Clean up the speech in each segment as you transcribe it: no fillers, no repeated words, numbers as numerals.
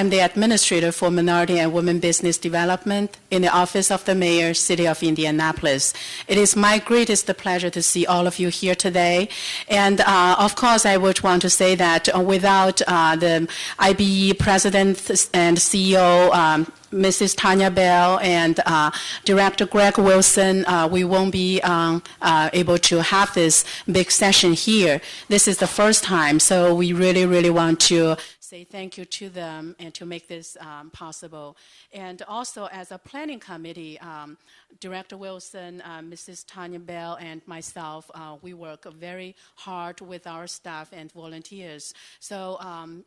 I'm the Administrator for Minority and Women Business Development in the Office of the Mayor, City of Indianapolis. It is my greatest pleasure to see all of you here today. And of course, I would want to say that without the IBE President and CEO, Mrs. Tanya Bell and Director Greg Wilson, we won't be able to have this big session here. This is the first time, so we really, really want to say thank you to them and to make this possible. And also as a planning committee, Director Wilson, Mrs. Tanya Bell, and myself, we work very hard with our staff and volunteers. So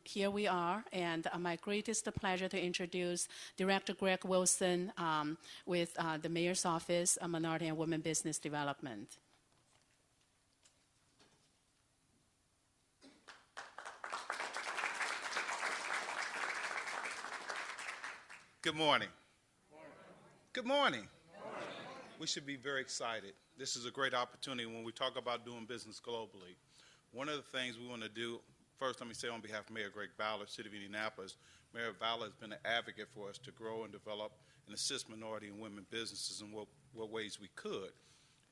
here we are, and my greatest pleasure to introduce Director Greg Wilson with the Mayor's Office, Minority and Women Business Development. Good morning. Good morning. We should be very excited. This is a great opportunity when we talk about doing business globally. One of the things we want to do, first let me say on behalf of Mayor Greg Ballard, City of Indianapolis, Mayor Ballard has been an advocate for us to grow and develop and assist minority and women businesses in what ways we could.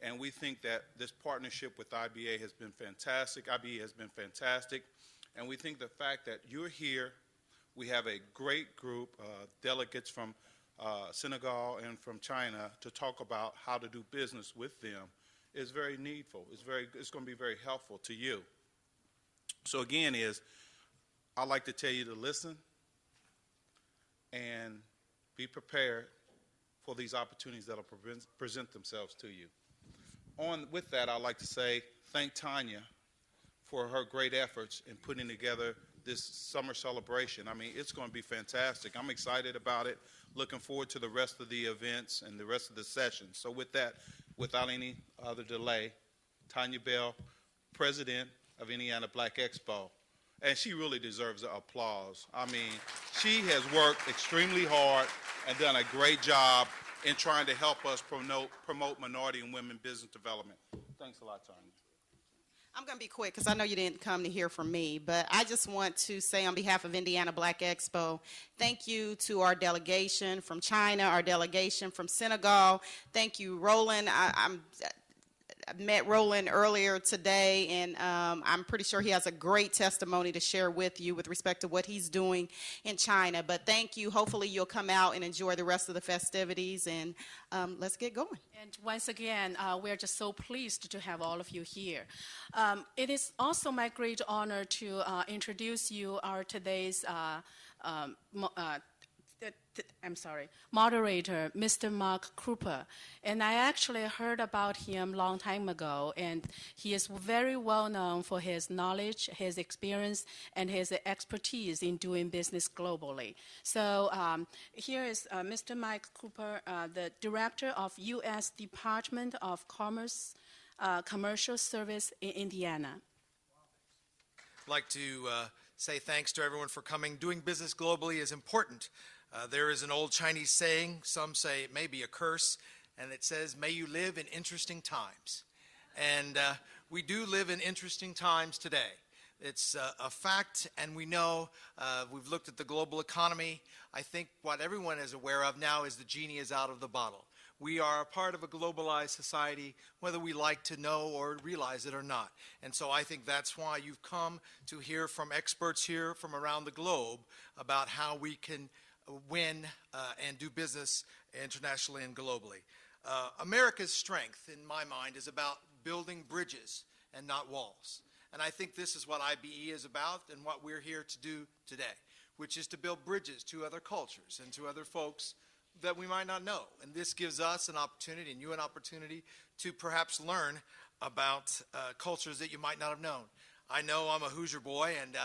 And we think that this partnership with IBA has been fantastic. IBA has been fantastic. And we think the fact that you're here, we have a great group, delegates from Senegal and from China to talk about how to do business with them is very needful. It's going to be very helpful to you. So again I'd like to tell you to listen and be prepared for these opportunities that will present themselves to you. With that, I'd like to say thank Tanya for her great efforts in putting together this summer celebration. I mean, it's going to be fantastic. I'm excited about it, looking forward to the rest of the events and the rest of the sessions. So with that, without any other delay, Tanya Bell, President of Indiana Black Expo. And she really deserves the applause. I mean, she has worked extremely hard and done a great job in trying to help us promote minority and women business development. Thanks a lot, Tanya. I'm going to be quick because I know you didn't come to hear from me, but I just want to say on behalf of Indiana Black Expo, thank you to our delegation from China, our delegation from Senegal. Thank you, Roland. I met Roland earlier today, and I'm pretty sure he has a great testimony to share with you with respect to what he's doing in China. But thank you. Hopefully you'll come out and enjoy the rest of the festivities, and let's get going. And once again, we're just so pleased to have all of you here. It is also my great honor to introduce you our today's moderator, Mr. Mark Krupa. And I actually heard about him a long time ago, and he is very well known for his knowledge, his experience, and his expertise in doing business globally. So here is Mr. Mike Cooper, the Director of U.S. Department of Commerce Commercial Service in Indiana. I'd like to say thanks to everyone for coming. Doing business globally is important. There is an old Chinese saying, some say it may be a curse, and it says, may you live in interesting times. And we do live in interesting times today. It's a fact, and we know, we've looked at the global economy. I think what everyone is aware of now is the genie is out of the bottle. We are a part of a globalized society, whether we like to know or realize it or not. And so I think that's why you've come to hear from experts here from around the globe about how we can win and do business internationally and globally. America's strength, in my mind, is about building bridges and not walls. And I think this is what IBE is about and what we're here to do today, which is to build bridges to other cultures and to other folks that we might not know. And this gives us an opportunity and you an opportunity to perhaps learn about cultures that you might not have known. I know I'm a Hoosier boy, and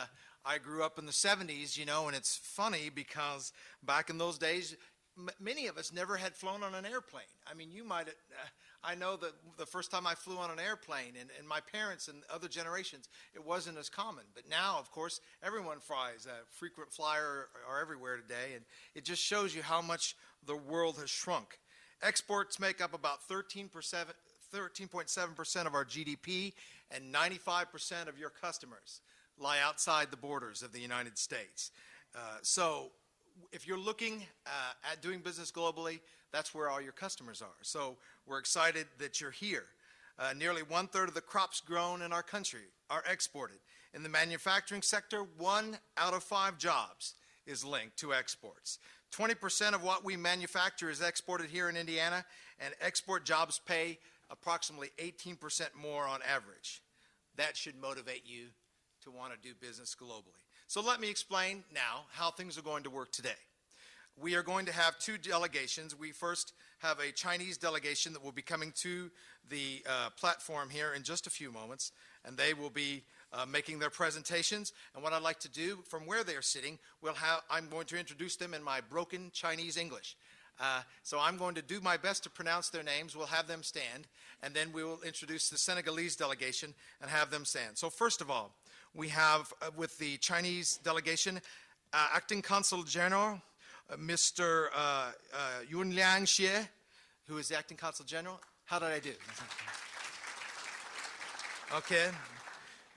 I grew up in the 70s, you know, and it's funny because back in those days, many of us never had flown on an airplane. I mean, you might, I know that the first time I flew on an airplane, and my parents and other generations, it wasn't as common. But now, of course, everyone flies. Frequent flyer are everywhere today, and it just shows you how much the world has shrunk. Exports make up about 13.7% of our GDP, and 95% of your customers lie outside the borders of the United States. So if you're looking at doing business globally, that's where all your customers are. So we're excited that you're here. Nearly 1/3 of the crops grown in our country are exported. In the manufacturing sector, 1 out of 5 jobs is linked to exports. 20% of what we manufacture is exported here in Indiana, and export jobs pay approximately 18% more on average. That should motivate you to want to do business globally. So let me explain now how things are going to work today. We are going to have 2 delegations. We first have a Chinese delegation that will be coming to the platform here in just a few moments, and they will be making their presentations. And what I'd like to do from where they're sitting, I'm going to introduce them in my broken Chinese English. So I'm going to do my best to pronounce their names. We'll have them stand, and then we will introduce the Senegalese delegation and have them stand. So first of all, we have with the Chinese delegation, Acting Consul General, Mr. Yunliang Xie, who is the Acting Consul General. How did I do? Okay.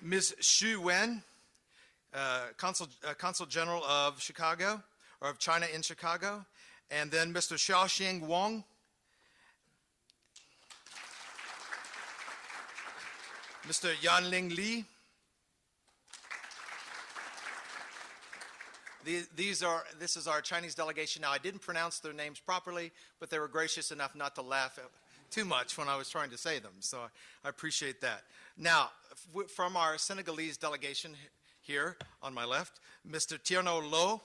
Ms. Xu Wen, Consul General of Chicago, or of China in Chicago. And then Mr. Xiaoxing Wang, Mr. Yanling Li. This is our Chinese delegation. Now, I didn't pronounce their names properly, but they were gracious enough not to laugh too much when I was trying to say them, so I appreciate that. Now, from our Senegalese delegation here on my left, Mr. Tierno Lo,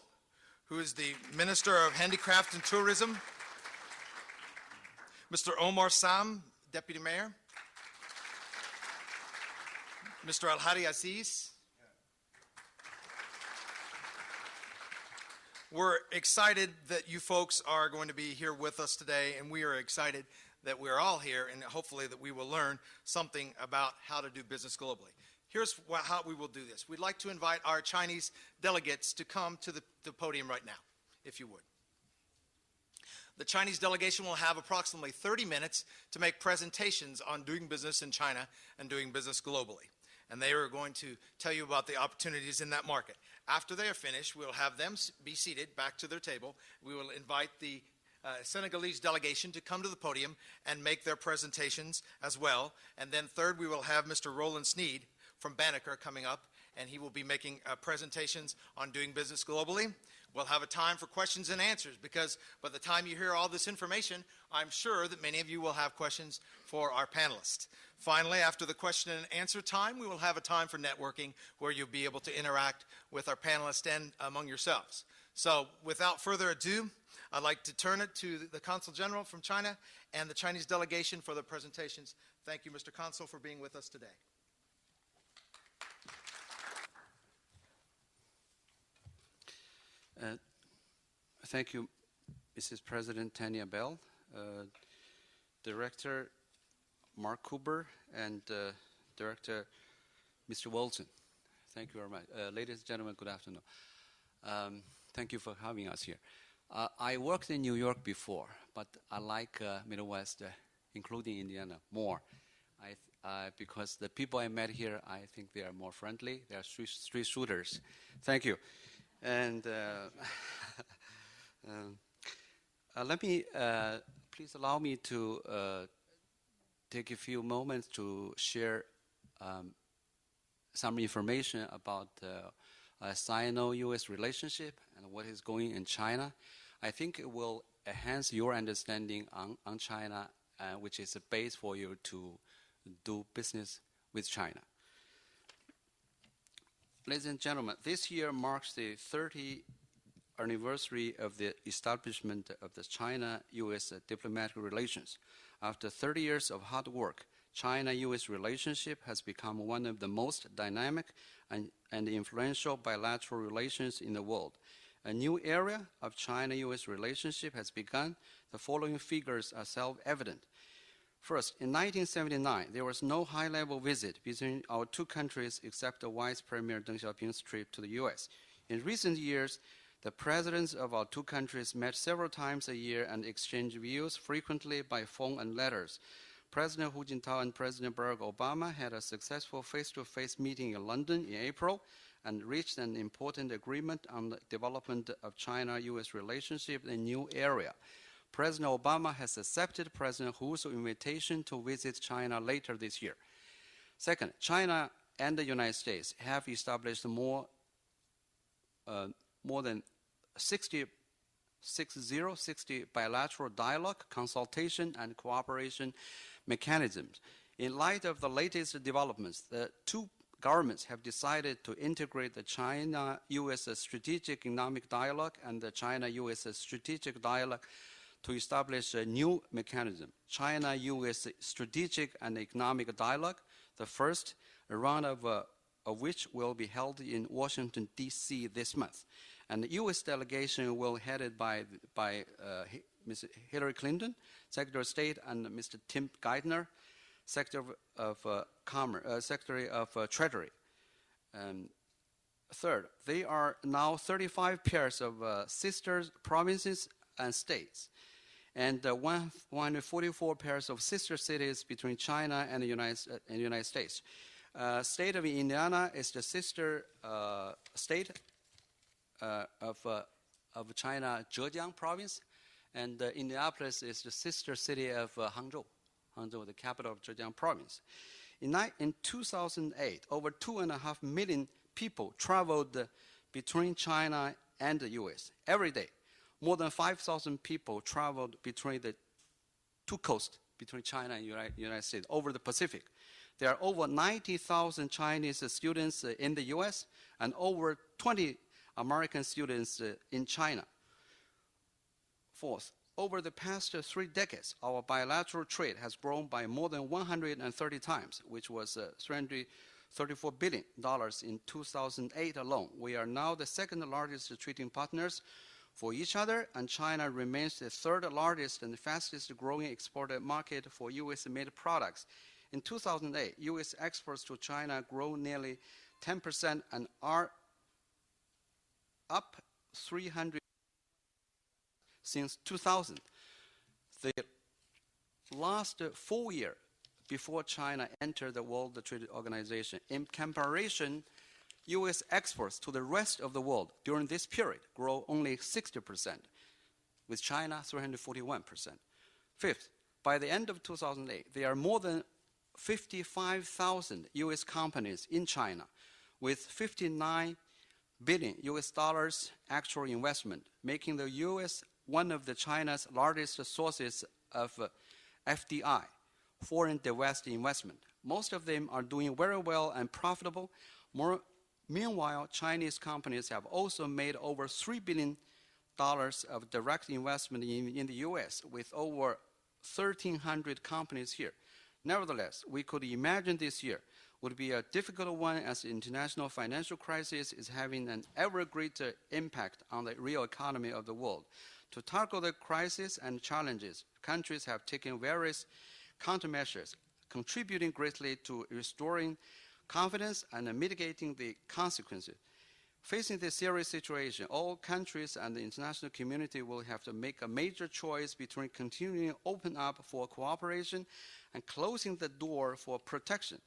who is the Minister of Handicraft and Tourism, Mr. Omar Sam, Deputy Mayor, Mr. Al-Hadi Aziz. We're excited that you folks are going to be here with us today, and we are excited that we're all here, and hopefully that we will learn something about how to do business globally. Here's how we will do this. We'd like to invite our Chinese delegates to come to the podium right now, if you would. The Chinese delegation will have approximately 30 minutes to make presentations on doing business in China and doing business globally. And they are going to tell you about the opportunities in that market. After they are finished, we'll have them be seated back to their table. We will invite the Senegalese delegation to come to the podium and make their presentations as well. And then third, we will have Mr. Roland Sneed from Banneker coming up, and he will be making presentations on doing business globally. We'll have a time for questions and answers, because by the time you hear all this information, I'm sure that many of you will have questions for our panelists. Finally, after the question and answer time, we will have a time for networking where you'll be able to interact with our panelists and among yourselves. So without further ado, I'd like to turn it to the Consul General from China and the Chinese delegation for the presentations. Thank you, Mr. Consul, for being with us today. Thank you, Mrs. President Tanya Bell, Director Mark Cooper, and Director Mr. Wilson. Thank you very much. Ladies and gentlemen, good afternoon. Thank you for having us here. I worked in New York before, but I like Midwest, including Indiana, more. Because the people I met here, I think they are more friendly. They are street shooters. Thank you. And please allow me to take a few moments to share some information about Sino-U.S. relationship and what is going in China. I think it will enhance your understanding on China, which is a base for you to do business with China. Ladies and gentlemen, this year marks the 30th anniversary of the establishment of the China-U.S. diplomatic relations. After 30 years of hard work, China-U.S. relationship has become one of the most dynamic and influential bilateral relations in the world. A new era of China-U.S. relationship has begun. The following figures are self-evident. First, in 1979, there was no high-level visit between our two countries except the Vice Premier Deng Xiaoping's trip to the U.S. In recent years, the presidents of our two countries met several times a year and exchanged views frequently by phone and letters. President Hu Jintao and President Barack Obama had a successful face-to-face meeting in London in April, and reached an important agreement on the development of China-U.S. relationship in a new area. President Obama has accepted President Hu's invitation to visit China later this year. Second, China and the United States have established more than 60 bilateral dialogue, consultation, and cooperation mechanisms. In light of the latest developments, the two governments have decided to integrate the China-U.S. Strategic Economic Dialogue and the China-U.S. Strategic Dialogue to establish a new mechanism, China-U.S. Strategic and Economic Dialogue, the first round of which will be held in Washington, D.C. this month. And the U.S. delegation will be headed by Ms. Hillary Clinton, Secretary of State, and Mr. Tim Geithner, Secretary of Treasury. Third, there are now 35 pairs of sister provinces and states, and 144 pairs of sister cities between China and the United States. State of Indiana is the sister state of China, Zhejiang province, and Indianapolis is the sister city of Hangzhou, the capital of Zhejiang province. In 2008, over 2.5 million people traveled between China and the U.S. every day. More than 5,000 people traveled between the two coasts, between China and the United States, over the Pacific. There are over 90,000 Chinese students in the U.S. and over 20 American students in China. Fourth, over the past 3 decades, our bilateral trade has grown by more than 130 times, which was $334 billion in 2008 alone. We are now the second largest trading partners for each other, and China remains the third largest and fastest growing exported market for U.S.-made products. In 2008, U.S. exports to China grew nearly 10% and are up 300 since 2000. The last 4 years before China entered the World Trade Organization, in comparison, U.S. exports to the rest of the world during this period grew only 60%, with China 341%. Fifth, by the end of 2008, there are more than 55,000 U.S. companies in China with $59 billion actual investment, making the U.S. one of the China's largest sources of FDI, foreign direct investment. Most of them are doing very well and profitable. Meanwhile, Chinese companies have also made over $3 billion of direct investment in the U.S., with over 1,300 companies here. Nevertheless, we could imagine this year would be a difficult one, as the international financial crisis is having an ever greater impact on the real economy of the world. To tackle the crisis and challenges, countries have taken various countermeasures, contributing greatly to restoring confidence and mitigating the consequences. Facing this serious situation, all countries and the international community will have to make a major choice between continuing to open up for cooperation and closing the door for protection.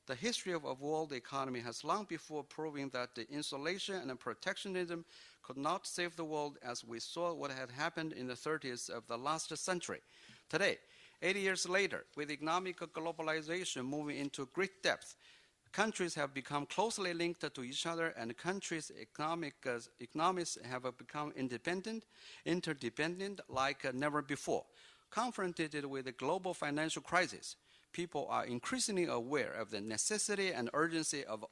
The history of world economy has long before proven that the isolation and protectionism could not save the world, as we saw what had happened in the 30s of the last century. Today, 80 years later, with economic globalization moving into great depth, countries have become closely linked to each other, and countries' economies have become interdependent like never before. Confronted with the global financial crisis, people are increasingly aware of the necessity and urgency of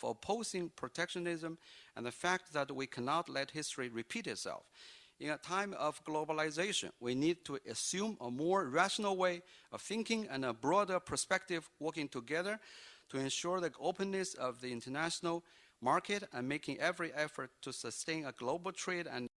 opposing protectionism and the fact that we cannot let history repeat itself. In a time of globalization, we need to assume a more rational way of thinking and a broader perspective, working together to ensure the openness of the international market and making every effort to sustain a global trade and